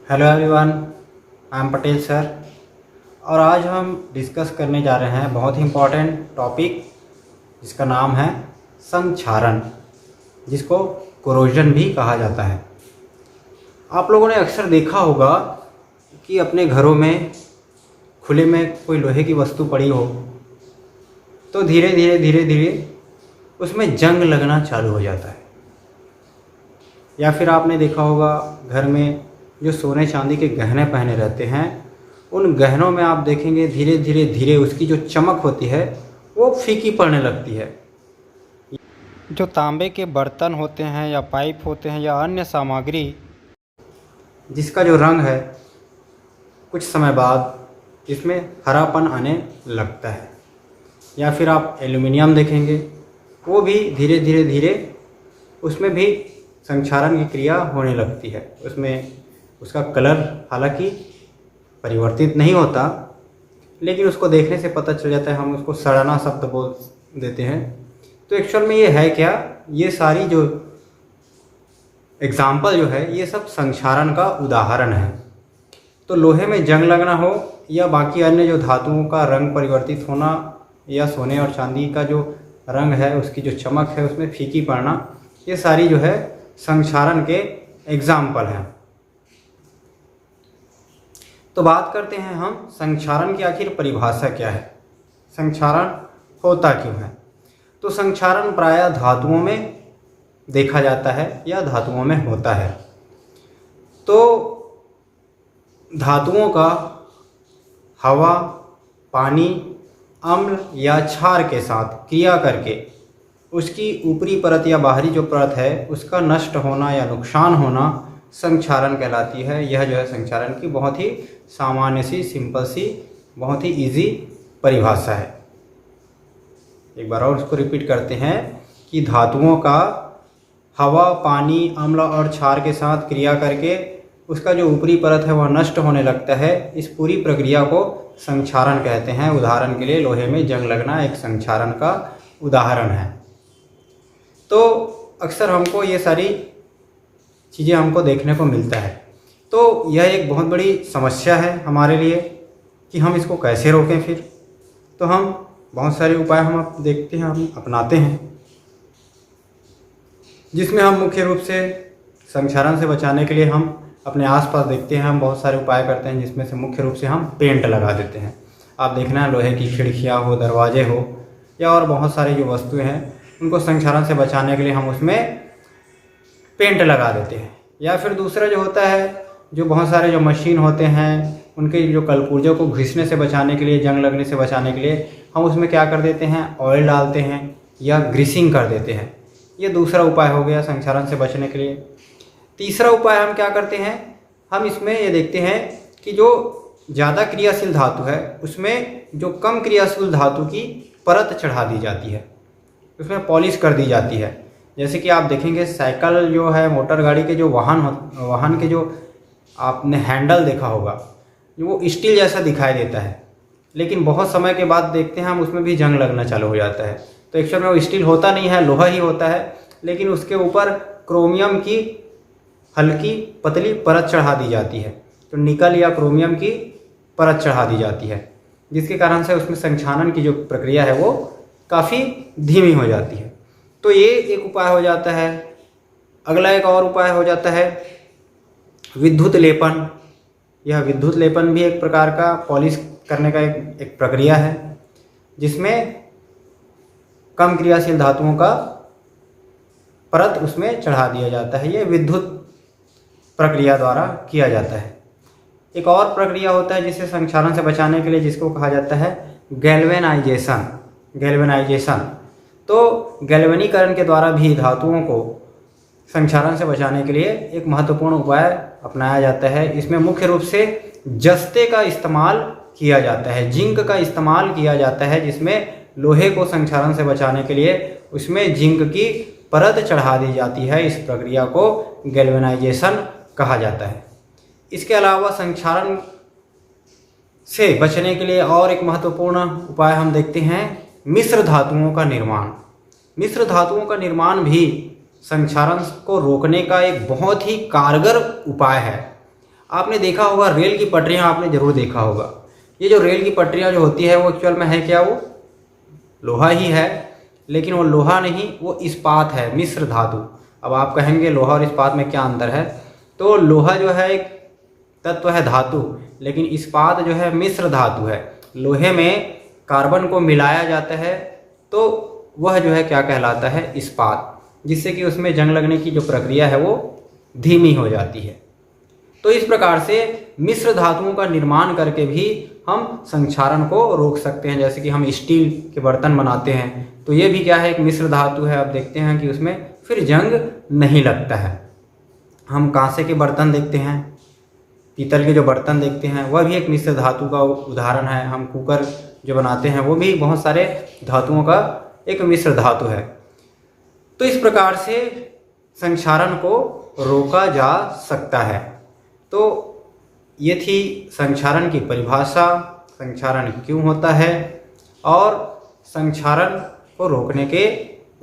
Hello everyone, I am Patel sir. और आज हम डिस्कस करने जा रहे हैं बहुत ही इम्पोर्टेंट टॉपिक जिसका नाम है संक्षारण, जिसको कोरोजन भी कहा जाता है। आप लोगों ने अक्सर देखा होगा कि अपने घरों में खुले में कोई लोहे की वस्तु पड़ी हो तो धीरे धीरे उसमें जंग लगना चालू हो जाता है। या फिर आपने देखा होगा घर में जो सोने चांदी के गहने पहने रहते हैं, उन गहनों में आप देखेंगे धीरे धीरे उसकी जो चमक होती है वो फीकी पड़ने लगती है। जो तांबे के बर्तन होते हैं या पाइप होते हैं या अन्य सामग्री जिसका जो रंग है कुछ समय बाद इसमें हरापन आने लगता है। या फिर आप एल्युमिनियम देखेंगे, वो भी धीरे धीरे उसमें भी संक्षारण की क्रिया होने लगती है। उसमें उसका कलर हालांकि परिवर्तित नहीं होता, लेकिन उसको देखने से पता चल जाता है, हम उसको सड़ना शब्द बोल देते हैं। तो एक्चुअल में ये है क्या, ये सारी जो एग्जाम्पल जो है ये सब संक्षारण का उदाहरण है। तो लोहे में जंग लगना हो या बाकी अन्य जो धातुओं का रंग परिवर्तित होना या सोने और चांदी का जो रंग है उसकी जो चमक है उसमें फीकी पड़ना, ये सारी जो है संक्षारण के एग्जाम्पल हैं। तो बात करते हैं हम संक्षारण की आखिर परिभाषा क्या है, संक्षारण होता क्यों है। तो संक्षारण प्रायः धातुओं में देखा जाता है या धातुओं में होता है। तो धातुओं का हवा, पानी, अम्ल या क्षार के साथ क्रिया करके उसकी ऊपरी परत या बाहरी जो परत है उसका नष्ट होना या नुकसान होना संक्षारण कहलाती है। यह जो है संक्षारण की बहुत ही सामान्य सी, सिंपल सी, बहुत ही इजी परिभाषा है। एक बार और उसको रिपीट करते हैं कि धातुओं का हवा, पानी, अम्ल और क्षार के साथ क्रिया करके उसका जो ऊपरी परत है वह नष्ट होने लगता है। इस पूरी प्रक्रिया को संक्षारण कहते हैं। उदाहरण के लिए लोहे में जंग लगना एक संक्षारण का उदाहरण है। तो अक्सर हमको ये सारी चीज़ें हमको देखने को मिलता है। तो यह एक बहुत बड़ी समस्या है हमारे लिए कि हम इसको कैसे रोकें। फिर तो हम बहुत सारे उपाय हम देखते हैं, हम अपनाते हैं, जिसमें हम मुख्य रूप से संक्षारण से बचाने के लिए हम अपने आसपास देखते हैं, हम बहुत सारे उपाय करते हैं, जिसमें से मुख्य रूप से हम पेंट लगा देते हैं। आप देखना है लोहे की खिड़कियाँ हो, दरवाजे हो या और बहुत सारी जो वस्तुएं हैं उनको संक्षारण से बचाने के लिए हम उसमें पेंट लगा देते हैं। या फिर दूसरा जो होता है, जो बहुत सारे जो मशीन होते हैं उनके जो कलपुर्जों को घिसने से बचाने के लिए, जंग लगने से बचाने के लिए हम उसमें क्या कर देते हैं, ऑयल डालते हैं या ग्रीसिंग कर देते हैं। ये दूसरा उपाय हो गया संक्षारण से बचने के लिए। तीसरा उपाय हम क्या करते हैं, हम इसमें ये देखते हैं कि जो ज़्यादा क्रियाशील धातु है उसमें जो कम क्रियाशील धातु की परत चढ़ा दी जाती है, उसमें पॉलिश कर दी जाती है। जैसे कि आप देखेंगे साइकिल जो है, मोटर गाड़ी के जो वाहन के जो आपने हैंडल देखा होगा, वो स्टील जैसा दिखाई देता है, लेकिन बहुत समय के बाद देखते हैं हम उसमें भी जंग लगना चालू हो जाता है। तो एक्चुअल में वो स्टील होता नहीं है, लोहा ही होता है, लेकिन उसके ऊपर क्रोमियम की हल्की पतली परत चढ़ा दी जाती है, तो निकल या क्रोमियम की परत चढ़ा दी जाती है, जिसके कारण से उसमें संक्षारण की जो प्रक्रिया है वो काफ़ी धीमी हो जाती है। तो ये एक उपाय हो जाता है। अगला एक और उपाय हो जाता है विद्युत लेपन। यह विद्युत लेपन भी एक प्रकार का पॉलिश करने का एक प्रक्रिया है, जिसमें कम क्रियाशील धातुओं का परत उसमें चढ़ा दिया जाता है। ये विद्युत प्रक्रिया द्वारा किया जाता है। एक और प्रक्रिया होता है जिसे संक्षारण से बचाने के लिए, जिसको कहा जाता है गैल्वेनाइजेशन। तो गैल्वेनीकरण के द्वारा भी धातुओं को संक्षारण से बचाने के लिए एक महत्वपूर्ण उपाय अपनाया जाता है। इसमें मुख्य रूप से जस्ते का इस्तेमाल किया जाता है, जिंक का इस्तेमाल किया जाता है, जिसमें लोहे को संक्षारण से बचाने के लिए उसमें जिंक की परत चढ़ा दी जाती है। इस प्रक्रिया को गैल्वेनाइजेशन कहा जाता है। इसके अलावा संक्षारण से बचने के लिए और एक महत्वपूर्ण उपाय हम देखते हैं मिश्र धातुओं का निर्माण। मिश्र धातुओं का निर्माण भी संक्षारण को रोकने का एक बहुत ही कारगर उपाय है। आपने देखा होगा रेल की पटरियाँ आपने ज़रूर देखा होगा। ये जो रेल की पटरियाँ जो होती है वो एक्चुअल में है क्या, वो लोहा ही है, लेकिन वो लोहा नहीं, वो इस्पात है, मिश्र धातु। अब आप कहेंगे लोहा और इस्पात में क्या अंतर है, तो लोहा जो है एक तत्व है, धातु, लेकिन इस्पात जो है मिश्र धातु है। लोहे में कार्बन को मिलाया जाता है तो वह जो है क्या कहलाता है, इस्पात, जिससे कि उसमें जंग लगने की जो प्रक्रिया है वो धीमी हो जाती है। तो इस प्रकार से मिश्र धातुओं का निर्माण करके भी हम संक्षारण को रोक सकते हैं। जैसे कि हम स्टील के बर्तन बनाते हैं तो ये भी क्या है, एक मिश्र धातु है। अब देखते हैं कि उसमें फिर जंग नहीं लगता है। हम कांसे के बर्तन देखते हैं, पीतल के जो बर्तन देखते हैं वह भी एक मिश्र धातु का उदाहरण है। हम कुकर जो बनाते हैं वो भी बहुत सारे धातुओं का एक मिश्र धातु है। तो इस प्रकार से संक्षारण को रोका जा सकता है। तो ये थी संक्षारण की परिभाषा, संक्षारण क्यों होता है और संक्षारण को रोकने के